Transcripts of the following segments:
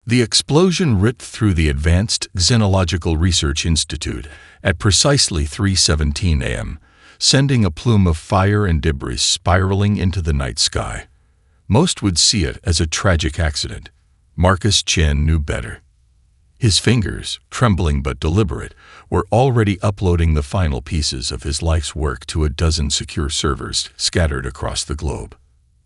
The explosion ripped through the Advanced Xenological Research Institute at precisely 3:17 a.m., sending a plume of fire and debris spiraling into the night sky. Most would see it as a tragic accident. Marcus Chen knew better. His fingers, trembling but deliberate, were already uploading the final pieces of his life's work to a dozen secure servers scattered across the globe.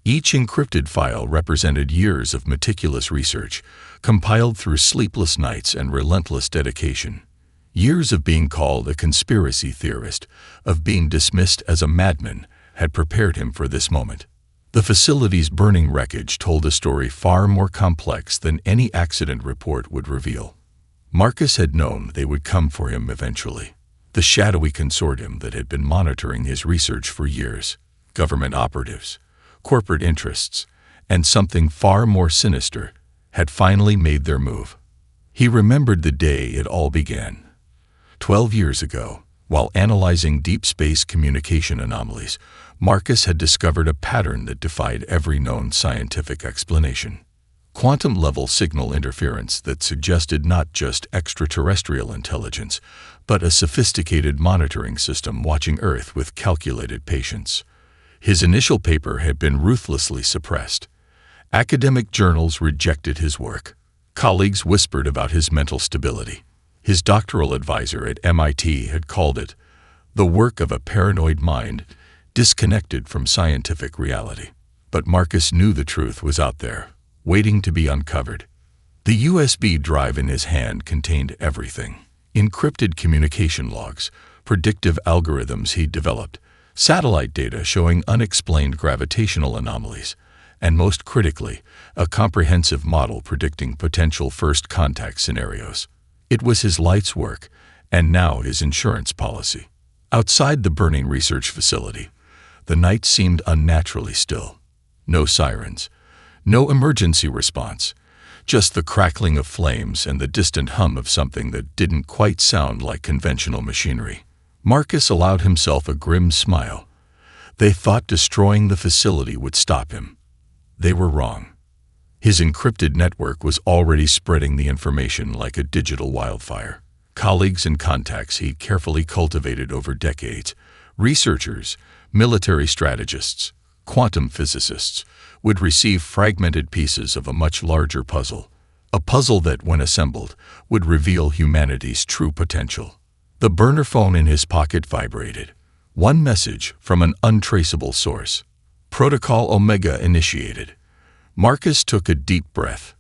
Each encrypted file represented years of meticulous research, compiled through sleepless nights and relentless dedication. Years of being called a conspiracy theorist, of being dismissed as a madman, had prepared him for this moment. The facility's burning wreckage told a story far more complex than any accident report would reveal. Marcus had known they would come for him eventually. The shadowy consortium that had been monitoring his research for years, government operatives, corporate interests, and something far more sinister, had finally made their move. He remembered the day it all began. 12 years ago, while analyzing deep space communication anomalies, Marcus had discovered a pattern that defied every known scientific explanation. Quantum-level signal interference that suggested not just extraterrestrial intelligence, but a sophisticated monitoring system watching Earth with calculated patience. His initial paper had been ruthlessly suppressed. Academic journals rejected his work. Colleagues whispered about his mental stability. His doctoral advisor at MIT had called it the work of a paranoid mind, disconnected from scientific reality. But Marcus knew the truth was out there, waiting to be uncovered. The USB drive in his hand contained everything: encrypted communication logs, predictive algorithms he'd developed, satellite data showing unexplained gravitational anomalies, and most critically, a comprehensive model predicting potential first contact scenarios. It was his life's work, and now his insurance policy. Outside the burning research facility, the night seemed unnaturally still. No sirens, no emergency response, just the crackling of flames and the distant hum of something that didn't quite sound like conventional machinery. Marcus allowed himself a grim smile. They thought destroying the facility would stop him. They were wrong. His encrypted network was already spreading the information like a digital wildfire. Colleagues and contacts he'd carefully cultivated over decades, researchers, military strategists, quantum physicists, would receive fragmented pieces of a much larger puzzle, a puzzle that, when assembled, would reveal humanity's true potential. The burner phone in his pocket vibrated. One message from an untraceable source. Protocol Omega initiated. Marcus took a deep breath.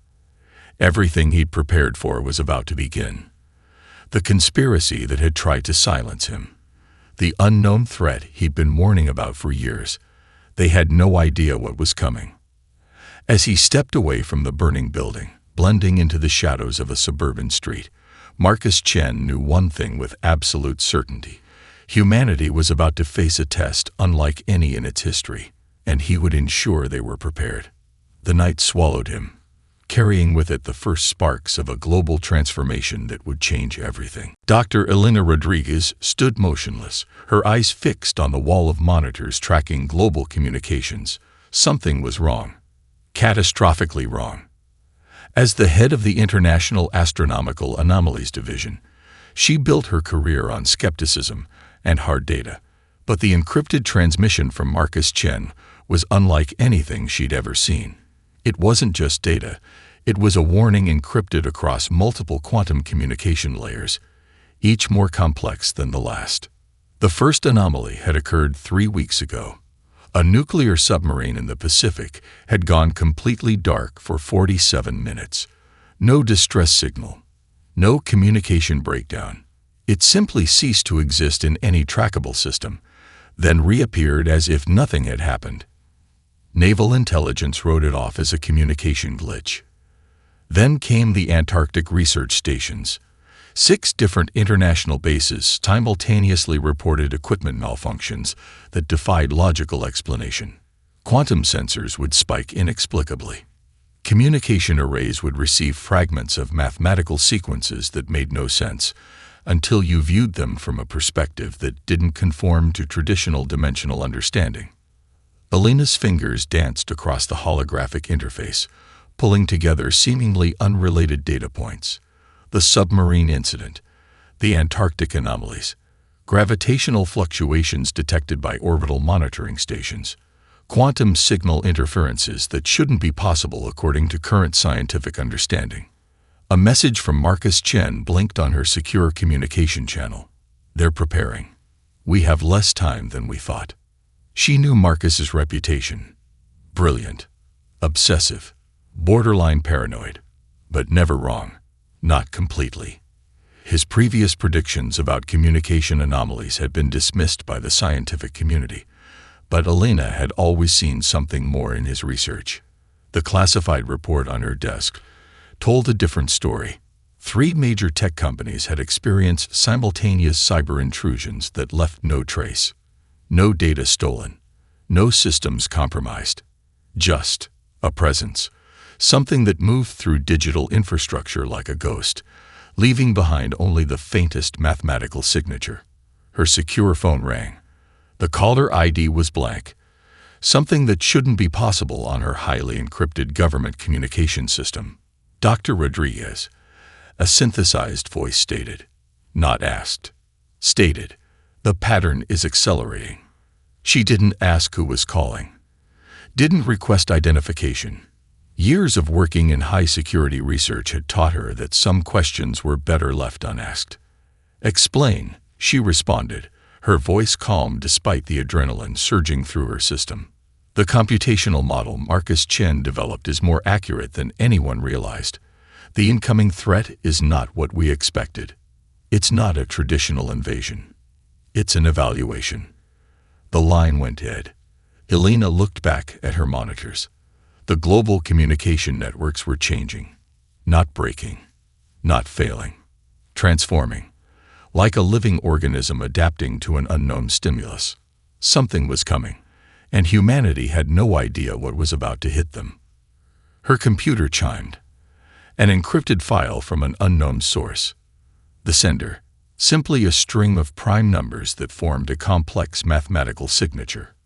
Everything he'd prepared for was about to begin. The conspiracy that had tried to silence him. The unknown threat he'd been warning about for years. They had no idea what was coming. As he stepped away from the burning building, blending into the shadows of a suburban street, Marcus Chen knew one thing with absolute certainty. Humanity was about to face a test unlike any in its history, and he would ensure they were prepared. The night swallowed him, carrying with it the first sparks of a global transformation that would change everything. Dr. Elena Rodriguez stood motionless, her eyes fixed on the wall of monitors tracking global communications. Something was wrong. Catastrophically wrong. As the head of the International Astronomical Anomalies Division, she built her career on skepticism and hard data, but the encrypted transmission from Marcus Chen was unlike anything she'd ever seen. It wasn't just data, it was a warning encrypted across multiple quantum communication layers, each more complex than the last. The first anomaly had occurred 3 weeks ago. A nuclear submarine in the Pacific had gone completely dark for 47 minutes. No distress signal, no communication breakdown. It simply ceased to exist in any trackable system, then reappeared as if nothing had happened. Naval intelligence wrote it off as a communication glitch. Then came the Antarctic research stations. 6 different international bases simultaneously reported equipment malfunctions that defied logical explanation. Quantum sensors would spike inexplicably. Communication arrays would receive fragments of mathematical sequences that made no sense, until you viewed them from a perspective that didn't conform to traditional dimensional understanding. Elena's fingers danced across the holographic interface, pulling together seemingly unrelated data points. The submarine incident, the Antarctic anomalies, gravitational fluctuations detected by orbital monitoring stations, quantum signal interferences that shouldn't be possible according to current scientific understanding. A message from Marcus Chen blinked on her secure communication channel. They're preparing. We have less time than we thought. She knew Marcus's reputation. Brilliant, obsessive, borderline paranoid, but never wrong. Not completely. His previous predictions about communication anomalies had been dismissed by the scientific community, but Elena had always seen something more in his research. The classified report on her desk told a different story. 3 major tech companies had experienced simultaneous cyber intrusions that left no trace. No data stolen. No systems compromised. Just a presence. Something that moved through digital infrastructure like a ghost, leaving behind only the faintest mathematical signature. Her secure phone rang. The caller ID was blank, something that shouldn't be possible on her highly encrypted government communication system. Dr. Rodriguez, a synthesized voice stated. Not asked. Stated. The pattern is accelerating. She didn't ask who was calling. Didn't request identification. Years of working in high-security research had taught her that some questions were better left unasked. Explain, she responded, her voice calm despite the adrenaline surging through her system. The computational model Marcus Chen developed is more accurate than anyone realized. The incoming threat is not what we expected. It's not a traditional invasion. It's an evaluation. The line went dead. Elena looked back at her monitors. The global communication networks were changing. Not breaking. Not failing. Transforming. Like a living organism adapting to an unknown stimulus. Something was coming, and humanity had no idea what was about to hit them. Her computer chimed. An encrypted file from an unknown source. The sender, simply a string of prime numbers that formed a complex mathematical signature.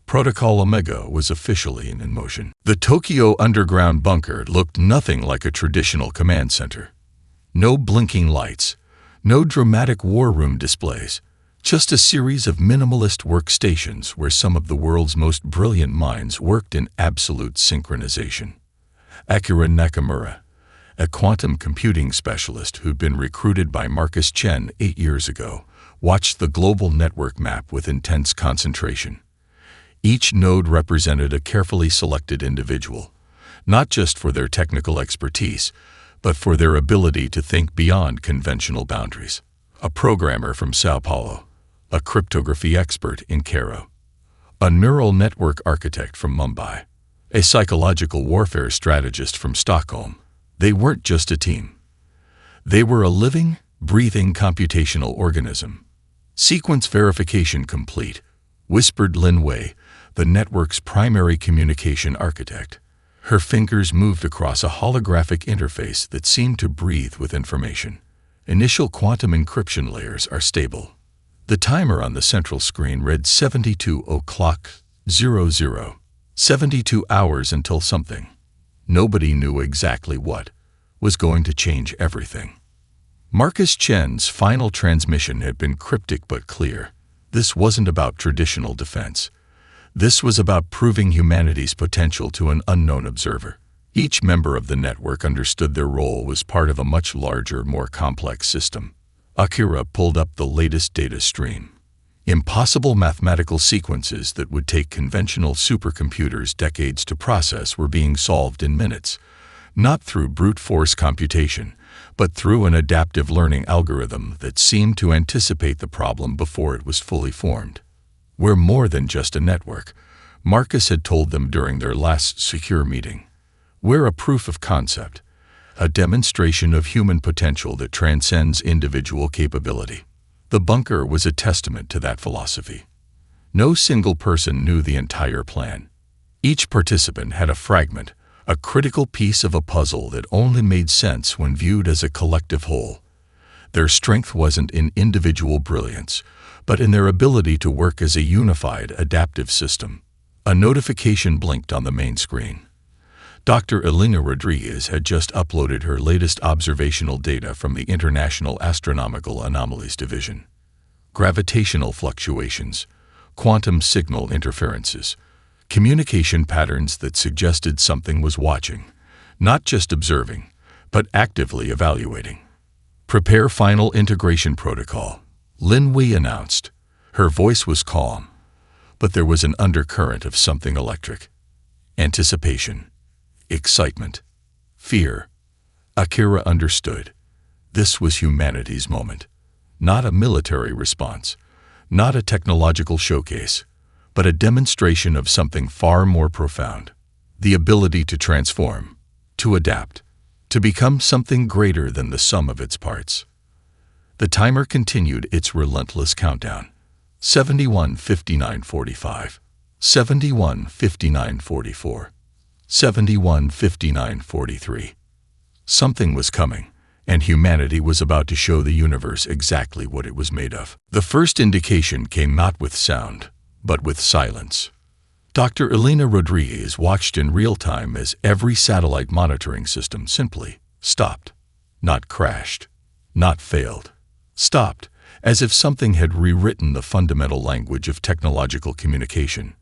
Protocol Omega was officially in motion. The Tokyo underground bunker looked nothing like a traditional command center. No blinking lights, no dramatic war room displays, just a series of minimalist workstations where some of the world's most brilliant minds worked in absolute synchronization. Akira Nakamura, a quantum computing specialist who'd been recruited by Marcus Chen 8 years ago, watched the global network map with intense concentration. Each node represented a carefully selected individual, not just for their technical expertise, but for their ability to think beyond conventional boundaries. A programmer from Sao Paulo, a cryptography expert in Cairo, a neural network architect from Mumbai, a psychological warfare strategist from Stockholm. They weren't just a team. They were a living, breathing computational organism. Sequence verification complete, whispered Lin Wei, the network's primary communication architect. Her fingers moved across a holographic interface that seemed to breathe with information. Initial quantum encryption layers are stable. The timer on the central screen read 72:00, 72 hours until something. Nobody knew exactly what was going to change everything. Marcus Chen's final transmission had been cryptic but clear. This wasn't about traditional defense. This was about proving humanity's potential to an unknown observer. Each member of the network understood their role was part of a much larger, more complex system. Akira pulled up the latest data stream. Impossible mathematical sequences that would take conventional supercomputers decades to process were being solved in minutes, not through brute force computation, but through an adaptive learning algorithm that seemed to anticipate the problem before it was fully formed. We're more than just a network, Marcus had told them during their last secure meeting. We're a proof of concept, a demonstration of human potential that transcends individual capability. The bunker was a testament to that philosophy. No single person knew the entire plan. Each participant had a fragment, a critical piece of a puzzle that only made sense when viewed as a collective whole. Their strength wasn't in individual brilliance, but in their ability to work as a unified, adaptive system. A notification blinked on the main screen. Dr. Elena Rodriguez had just uploaded her latest observational data from the International Astronomical Anomalies Division. Gravitational fluctuations, quantum signal interferences, communication patterns that suggested something was watching, not just observing, but actively evaluating. "Prepare final integration protocol," Lin Wei announced. Her voice was calm, but there was an undercurrent of something electric. Anticipation, excitement, fear. Akira understood. This was humanity's moment. Not a military response, not a technological showcase, but a demonstration of something far more profound. The ability to transform, to adapt, to become something greater than the sum of its parts. The timer continued its relentless countdown. 71, 59, 45. 71, 59, 44. 71, 59, 43. Something was coming, and humanity was about to show the universe exactly what it was made of. The first indication came not with sound, but with silence. Dr. Elena Rodriguez watched in real time as every satellite monitoring system simply stopped. Not crashed, not failed. Stopped, as if something had rewritten the fundamental language of technological communication.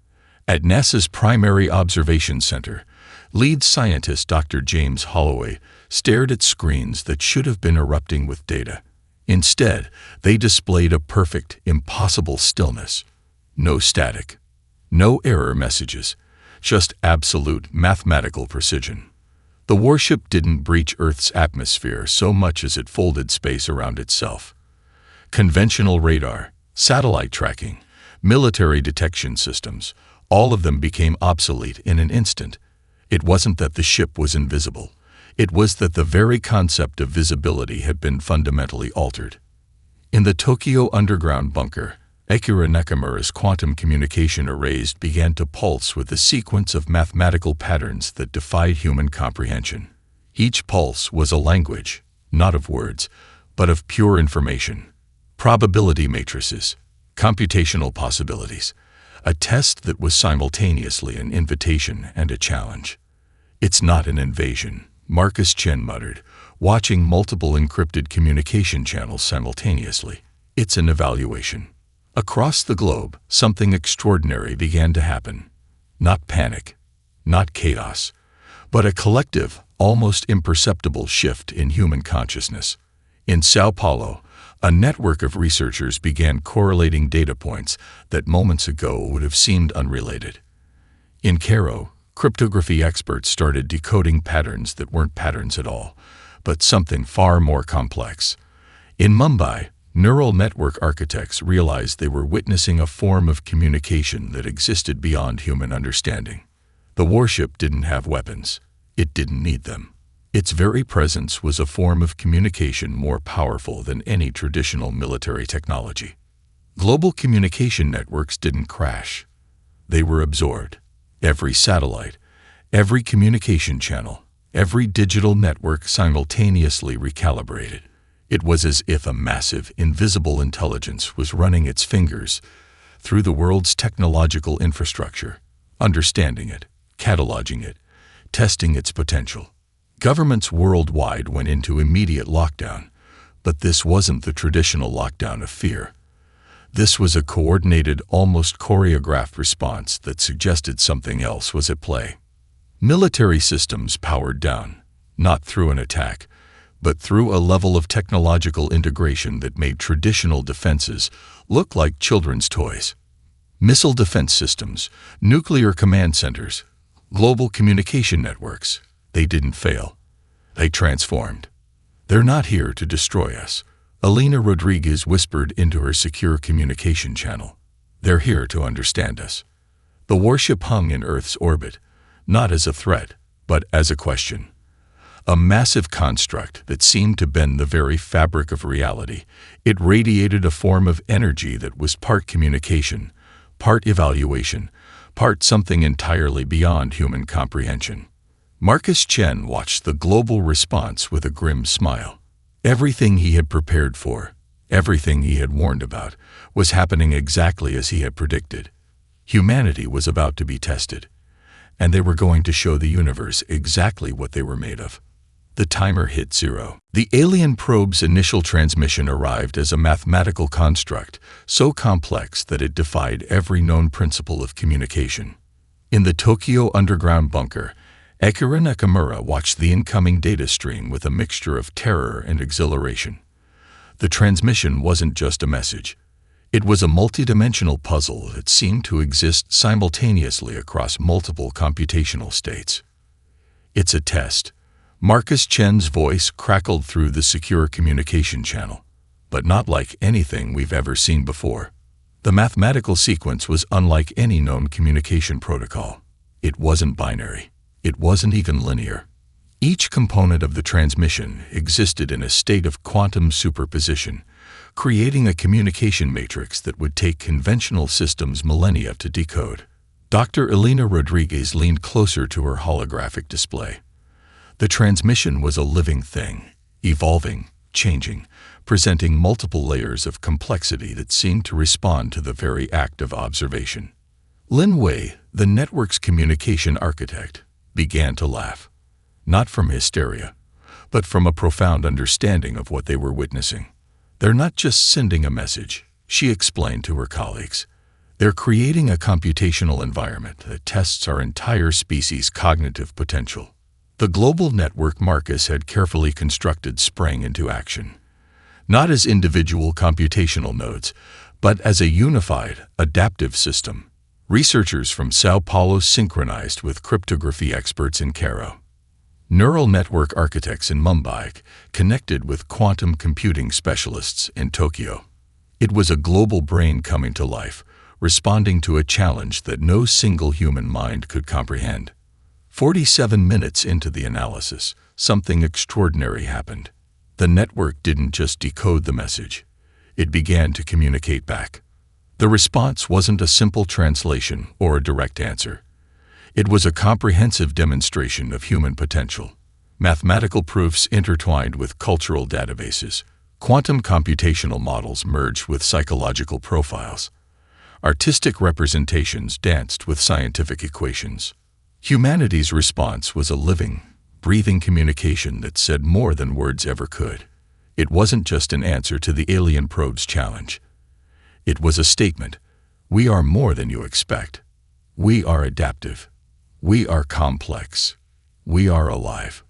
At NASA's Primary Observation Center, lead scientist Dr. James Holloway stared at screens that should have been erupting with data. Instead, they displayed a perfect, impossible stillness. No static, no error messages, just absolute mathematical precision. The warship didn't breach Earth's atmosphere so much as it folded space around itself. Conventional radar, satellite tracking, military detection systems, all of them became obsolete in an instant. It wasn't that the ship was invisible. It was that the very concept of visibility had been fundamentally altered. In the Tokyo underground bunker, Akira Nakamura's quantum communication arrays began to pulse with a sequence of mathematical patterns that defied human comprehension. Each pulse was a language, not of words, but of pure information. Probability matrices, computational possibilities, a test that was simultaneously an invitation and a challenge. "It's not an invasion," Marcus Chen muttered, watching multiple encrypted communication channels simultaneously. "It's an evaluation." Across the globe, something extraordinary began to happen. Not panic, not chaos, but a collective, almost imperceptible shift in human consciousness. In Sao Paulo, a network of researchers began correlating data points that moments ago would have seemed unrelated. In Cairo, cryptography experts started decoding patterns that weren't patterns at all, but something far more complex. In Mumbai, neural network architects realized they were witnessing a form of communication that existed beyond human understanding. The warship didn't have weapons. It didn't need them. Its very presence was a form of communication more powerful than any traditional military technology. Global communication networks didn't crash. They were absorbed. Every satellite, every communication channel, every digital network simultaneously recalibrated. It was as if a massive, invisible intelligence was running its fingers through the world's technological infrastructure, understanding it, cataloging it, testing its potential. Governments worldwide went into immediate lockdown, but this wasn't the traditional lockdown of fear. This was a coordinated, almost choreographed response that suggested something else was at play. Military systems powered down, not through an attack, but through a level of technological integration that made traditional defenses look like children's toys. Missile defense systems, nuclear command centers, global communication networks, they didn't fail. They transformed. "They're not here to destroy us," Elena Rodriguez whispered into her secure communication channel. "They're here to understand us." The warship hung in Earth's orbit, not as a threat, but as a question. A massive construct that seemed to bend the very fabric of reality. It radiated a form of energy that was part communication, part evaluation, part something entirely beyond human comprehension. Marcus Chen watched the global response with a grim smile. Everything he had prepared for, everything he had warned about, was happening exactly as he had predicted. Humanity was about to be tested. and they were going to show the universe exactly what they were made of. The timer hit 0. The alien probe's initial transmission arrived as a mathematical construct so complex that it defied every known principle of communication. In the Tokyo underground bunker, Akira Nakamura watched the incoming data stream with a mixture of terror and exhilaration. The transmission wasn't just a message. It was a multidimensional puzzle that seemed to exist simultaneously across multiple computational states. "It's a test." Marcus Chen's voice crackled through the secure communication channel, but not like anything we've ever seen before. The mathematical sequence was unlike any known communication protocol. It wasn't binary. It wasn't even linear. Each component of the transmission existed in a state of quantum superposition, creating a communication matrix that would take conventional systems millennia to decode. Dr. Elena Rodriguez leaned closer to her holographic display. The transmission was a living thing, evolving, changing, presenting multiple layers of complexity that seemed to respond to the very act of observation. Lin Wei, the network's communication architect, began to laugh. Not from hysteria, but from a profound understanding of what they were witnessing. "They're not just sending a message," she explained to her colleagues. "They're creating a computational environment that tests our entire species' cognitive potential." The global network Marcus had carefully constructed sprang into action, not as individual computational nodes, but as a unified, adaptive system. Researchers from Sao Paulo synchronized with cryptography experts in Cairo. Neural network architects in Mumbai connected with quantum computing specialists in Tokyo. It was a global brain coming to life, responding to a challenge that no single human mind could comprehend. 47 minutes into the analysis, something extraordinary happened. The network didn't just decode the message. It began to communicate back. The response wasn't a simple translation or a direct answer. It was a comprehensive demonstration of human potential. Mathematical proofs intertwined with cultural databases. Quantum computational models merged with psychological profiles. Artistic representations danced with scientific equations. Humanity's response was a living, breathing communication that said more than words ever could. It wasn't just an answer to the alien probe's challenge. It was a statement. We are more than you expect. We are adaptive. We are complex. We are alive.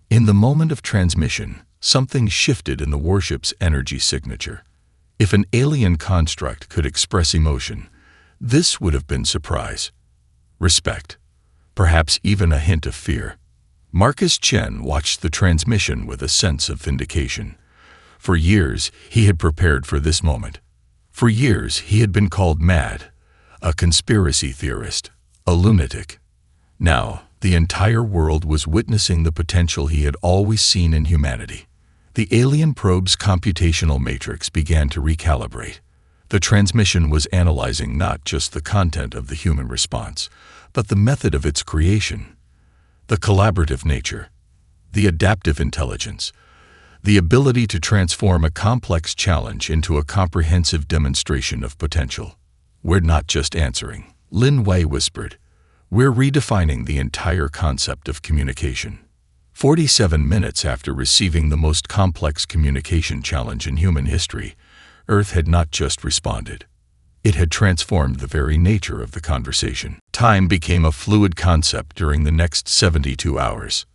In the moment of transmission, something shifted in the warship's energy signature. If an alien construct could express emotion, this would have been surprise, respect, perhaps even a hint of fear. Marcus Chen watched the transmission with a sense of vindication. For years, he had prepared for this moment. For years, he had been called mad, a conspiracy theorist, a lunatic. Now, the entire world was witnessing the potential he had always seen in humanity. The alien probe's computational matrix began to recalibrate. The transmission was analyzing not just the content of the human response, but the method of its creation, the collaborative nature, the adaptive intelligence, the ability to transform a complex challenge into a comprehensive demonstration of potential. "We're not just answering," Lin Wei whispered. "We're redefining the entire concept of communication." 47 minutes after receiving the most complex communication challenge in human history, Earth had not just responded. It had transformed the very nature of the conversation. Time became a fluid concept during the next 72 hours.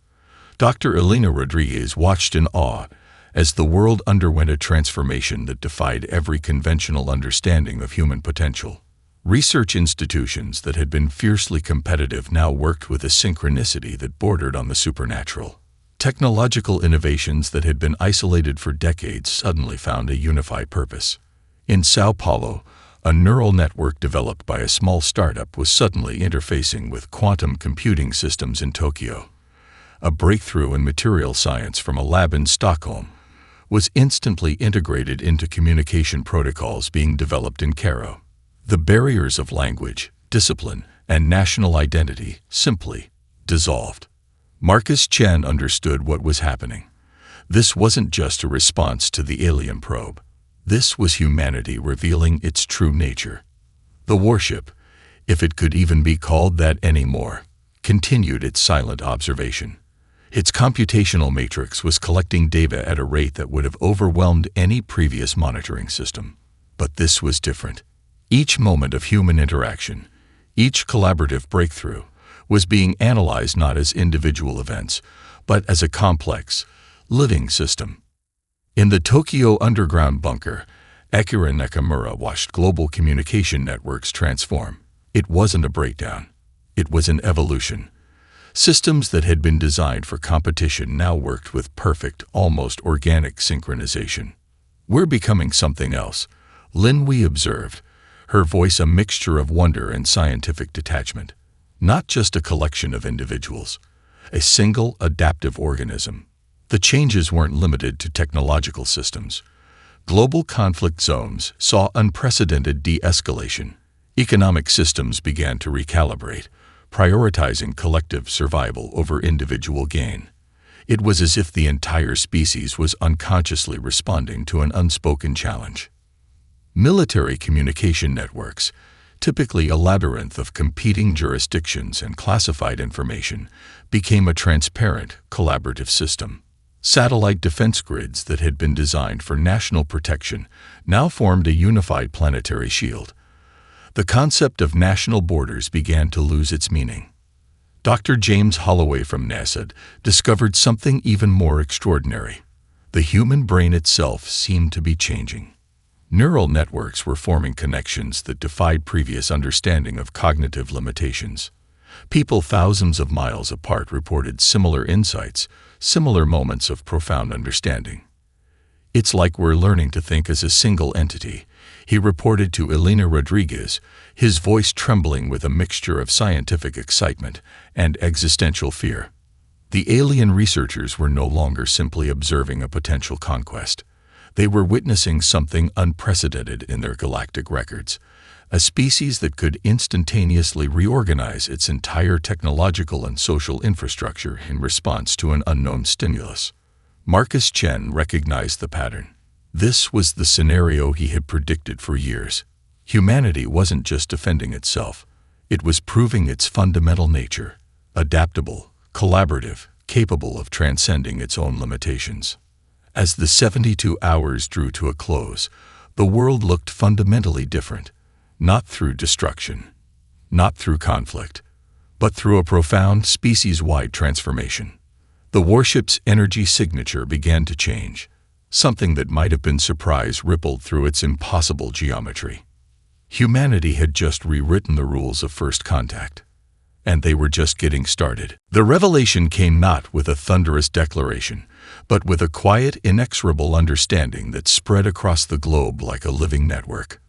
Dr. Elena Rodriguez watched in awe as the world underwent a transformation that defied every conventional understanding of human potential. Research institutions that had been fiercely competitive now worked with a synchronicity that bordered on the supernatural. Technological innovations that had been isolated for decades suddenly found a unified purpose. In Sao Paulo, a neural network developed by a small startup was suddenly interfacing with quantum computing systems in Tokyo. A breakthrough in material science from a lab in Stockholm was instantly integrated into communication protocols being developed in Cairo. The barriers of language, discipline, and national identity simply dissolved. Marcus Chen understood what was happening. This wasn't just a response to the alien probe. This was humanity revealing its true nature. The warship, if it could even be called that anymore, continued its silent observation. Its computational matrix was collecting data at a rate that would have overwhelmed any previous monitoring system. But this was different. Each moment of human interaction, each collaborative breakthrough, was being analyzed not as individual events, but as a complex, living system. In the Tokyo underground bunker, Akira Nakamura watched global communication networks transform. It wasn't a breakdown. It was an evolution. Systems that had been designed for competition now worked with perfect, almost organic synchronization. "We're becoming something else," Lin Wei observed, her voice a mixture of wonder and scientific detachment. Not just a collection of individuals, a single adaptive organism. The changes weren't limited to technological systems. Global conflict zones saw unprecedented de-escalation. Economic systems began to recalibrate, prioritizing collective survival over individual gain. It was as if the entire species was unconsciously responding to an unspoken challenge. Military communication networks, typically a labyrinth of competing jurisdictions and classified information, became a transparent, collaborative system. Satellite defense grids that had been designed for national protection now formed a unified planetary shield. The concept of national borders began to lose its meaning. Dr. James Holloway from NASA discovered something even more extraordinary. The human brain itself seemed to be changing. Neural networks were forming connections that defied previous understanding of cognitive limitations. People thousands of miles apart reported similar insights, similar moments of profound understanding. "It's like we're learning to think as a single entity," he reported to Elena Rodriguez, his voice trembling with a mixture of scientific excitement and existential fear. The alien researchers were no longer simply observing a potential conquest. They were witnessing something unprecedented in their galactic records, a species that could instantaneously reorganize its entire technological and social infrastructure in response to an unknown stimulus. Marcus Chen recognized the pattern. This was the scenario he had predicted for years. Humanity wasn't just defending itself. It was proving its fundamental nature, adaptable, collaborative, capable of transcending its own limitations. As the 72 hours drew to a close, the world looked fundamentally different, not through destruction, not through conflict, but through a profound species-wide transformation. The warship's energy signature began to change. Something that might have been surprise rippled through its impossible geometry. Humanity had just rewritten the rules of first contact, and they were just getting started. The revelation came not with a thunderous declaration, but with a quiet, inexorable understanding that spread across the globe like a living network.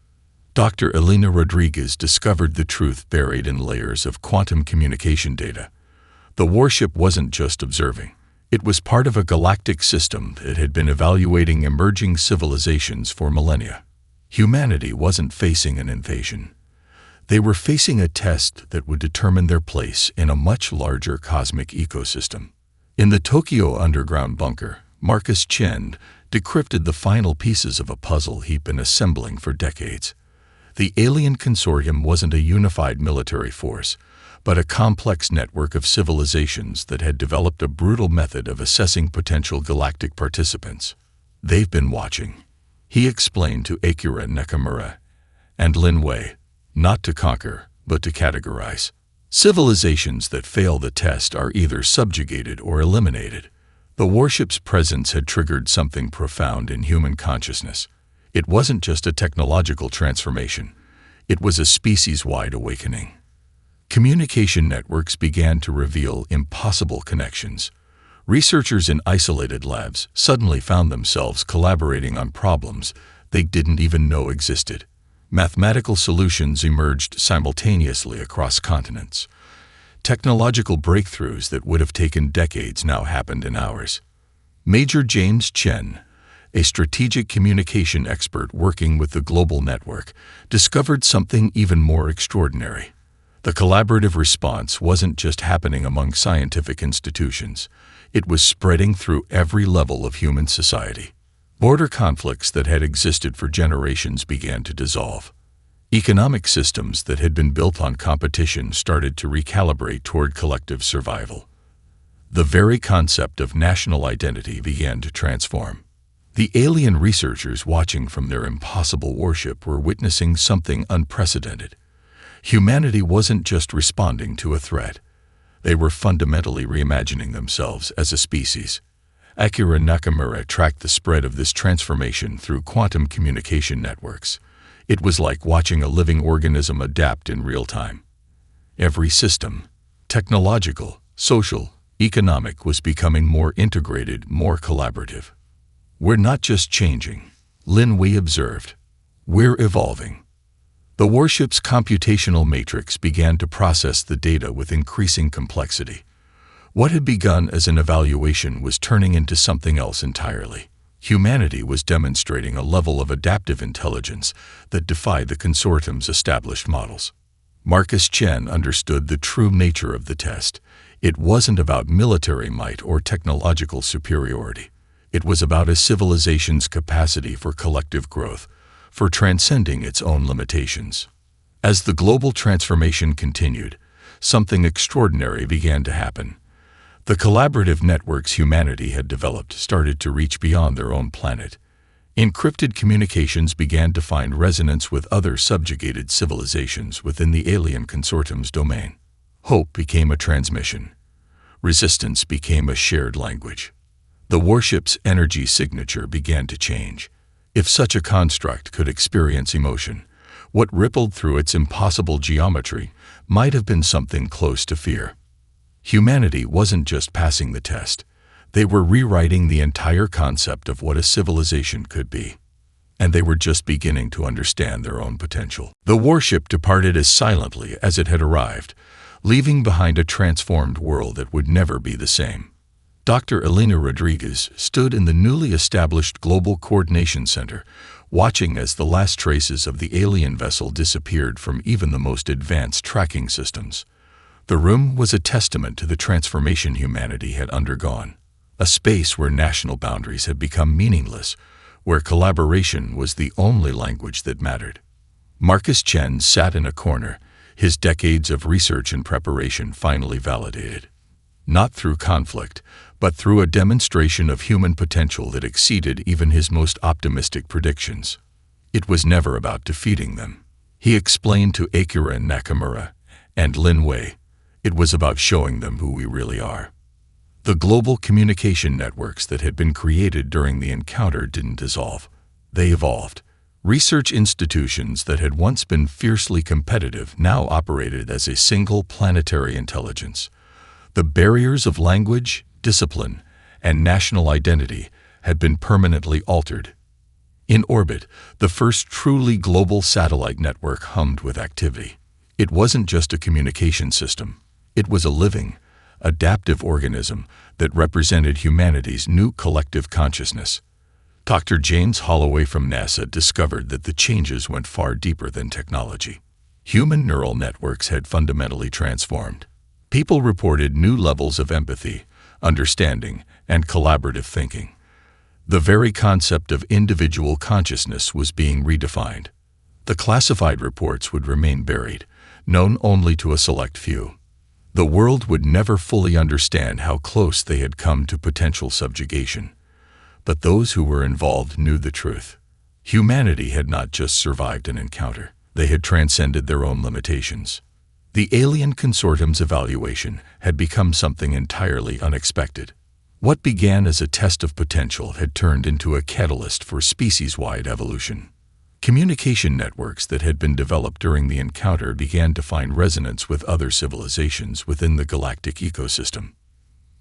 Dr. Elena Rodriguez discovered the truth buried in layers of quantum communication data. The warship wasn't just observing. It was part of a galactic system that had been evaluating emerging civilizations for millennia. Humanity wasn't facing an invasion. They were facing a test that would determine their place in a much larger cosmic ecosystem. In the Tokyo underground bunker, Marcus Chen decrypted the final pieces of a puzzle he'd been assembling for decades. The alien consortium wasn't a unified military force, but a complex network of civilizations that had developed a brutal method of assessing potential galactic participants. "They've been watching," he explained to Akira Nakamura and Lin Wei, "not to conquer, but to categorize. Civilizations that fail the test are either subjugated or eliminated." The warship's presence had triggered something profound in human consciousness. It wasn't just a technological transformation. It was a species-wide awakening. Communication networks began to reveal impossible connections. Researchers in isolated labs suddenly found themselves collaborating on problems they didn't even know existed. Mathematical solutions emerged simultaneously across continents. Technological breakthroughs that would have taken decades now happened in hours. Major James Chen, a strategic communication expert working with the global network, discovered something even more extraordinary. The collaborative response wasn't just happening among scientific institutions. It was spreading through every level of human society. Border conflicts that had existed for generations began to dissolve. Economic systems that had been built on competition started to recalibrate toward collective survival. The very concept of national identity began to transform. The alien researchers watching from their impossible warship were witnessing something unprecedented. Humanity wasn't just responding to a threat. They were fundamentally reimagining themselves as a species. Akira Nakamura tracked the spread of this transformation through quantum communication networks. It was like watching a living organism adapt in real time. Every system, technological, social, economic, was becoming more integrated, more collaborative. We're not just changing, Lin Wei observed. We're evolving. The warship's computational matrix began to process the data with increasing complexity. What had begun as an evaluation was turning into something else entirely. Humanity was demonstrating a level of adaptive intelligence that defied the consortium's established models. Marcus Chen understood the true nature of the test. It wasn't about military might or technological superiority. It was about a civilization's capacity for collective growth, for transcending its own limitations. As the global transformation continued, something extraordinary began to happen. The collaborative networks humanity had developed started to reach beyond their own planet. Encrypted communications began to find resonance with other subjugated civilizations within the alien consortium's domain. Hope became a transmission. Resistance became a shared language. The warship's energy signature began to change. If such a construct could experience emotion, what rippled through its impossible geometry might have been something close to fear. Humanity wasn't just passing the test. They were rewriting the entire concept of what a civilization could be. And they were just beginning to understand their own potential. The warship departed as silently as it had arrived, leaving behind a transformed world that would never be the same. Dr. Elena Rodriguez stood in the newly established Global Coordination Center, watching as the last traces of the alien vessel disappeared from even the most advanced tracking systems. The room was a testament to the transformation humanity had undergone, a space where national boundaries had become meaningless, where collaboration was the only language that mattered. Marcus Chen sat in a corner, his decades of research and preparation finally validated. Not through conflict, but through a demonstration of human potential that exceeded even his most optimistic predictions. It was never about defeating them. He explained to Akira Nakamura and Lin Wei, it was about showing them who we really are. The global communication networks that had been created during the encounter didn't dissolve. They evolved. Research institutions that had once been fiercely competitive now operated as a single planetary intelligence. The barriers of language, discipline, and national identity had been permanently altered. In orbit, the first truly global satellite network hummed with activity. It wasn't just a communication system. It was a living, adaptive organism that represented humanity's new collective consciousness. Dr. James Holloway from NASA discovered that the changes went far deeper than technology. Human neural networks had fundamentally transformed. People reported new levels of empathy, understanding, and collaborative thinking. The very concept of individual consciousness was being redefined. The classified reports would remain buried, known only to a select few. The world would never fully understand how close they had come to potential subjugation. But those who were involved knew the truth. Humanity had not just survived an encounter. They had transcended their own limitations. The alien consortium's evaluation had become something entirely unexpected. What began as a test of potential had turned into a catalyst for species-wide evolution. Communication networks that had been developed during the encounter began to find resonance with other civilizations within the galactic ecosystem.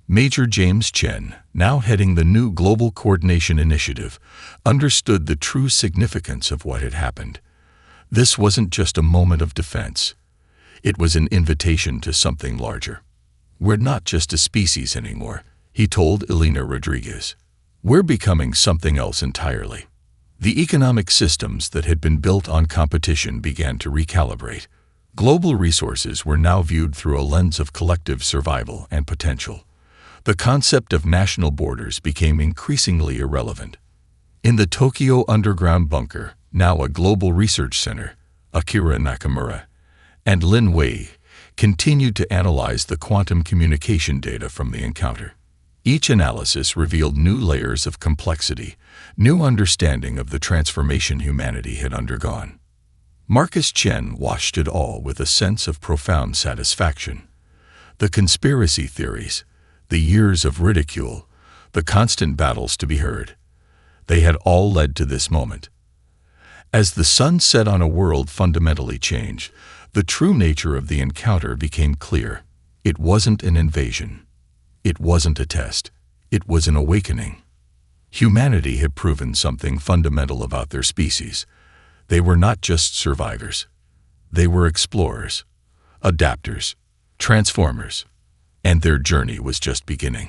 Major James Chen, now heading the new Global Coordination Initiative, understood the true significance of what had happened. This wasn't just a moment of defense. It was an invitation to something larger. We're not just a species anymore, he told Elena Rodriguez. We're becoming something else entirely. The economic systems that had been built on competition began to recalibrate. Global resources were now viewed through a lens of collective survival and potential. The concept of national borders became increasingly irrelevant. In the Tokyo underground bunker, now a global research center, Akira Nakamura, and Lin Wei continued to analyze the quantum communication data from the encounter. Each analysis revealed new layers of complexity, new understanding of the transformation humanity had undergone. Marcus Chen watched it all with a sense of profound satisfaction. The conspiracy theories, the years of ridicule, the constant battles to be heard, they had all led to this moment. As the sun set on a world fundamentally changed, the true nature of the encounter became clear. It wasn't an invasion. It wasn't a test. It was an awakening. Humanity had proven something fundamental about their species. They were not just survivors. They were explorers, adapters, transformers, and their journey was just beginning.